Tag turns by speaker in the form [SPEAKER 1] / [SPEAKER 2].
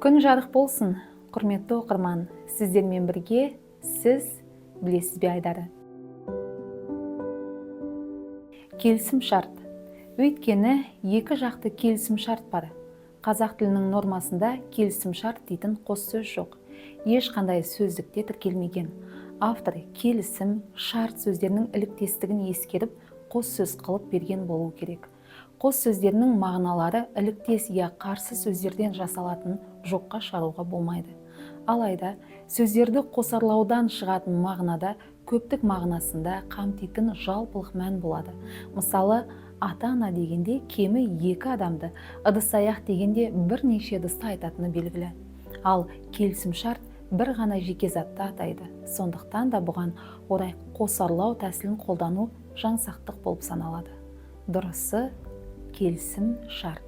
[SPEAKER 1] Күн жарық болсын, құрметті оқырман. Сіздермен бірге сіз білесіз бе айдары. Келісім шарт. Өйткені екі жақты келісім шарт бар. Қазақ тілінің нормасында келісім шарт дейтін қос сөз жоқ. Ешқандай сөздікте тіркелмеген. Автор келісім, шарт сөздерінің іліктестігін ескеріп, қос сөз қылып берген болу керек. Қос сөздерінің мағыналары іліктес я қарсы сөздерден жасалатын жоққа шығаруға болмайды. Алайда сөздерді қосарлаудан шығатын мағынада көптік мағынасында қамтитын жалпылық мән болады. Мысалы, ата-ана дегенде кемі екі адамды, ыдыс-аяқ дегенде бірнеше ыдысты айтатыны белгілі. Ал келісім шарт бір ғана жеке затты атайды. Сондықтан да бұған орай қосарлау тәсілін қолдану жаңсақтық болып саналады. Дұрысы келісім шарт.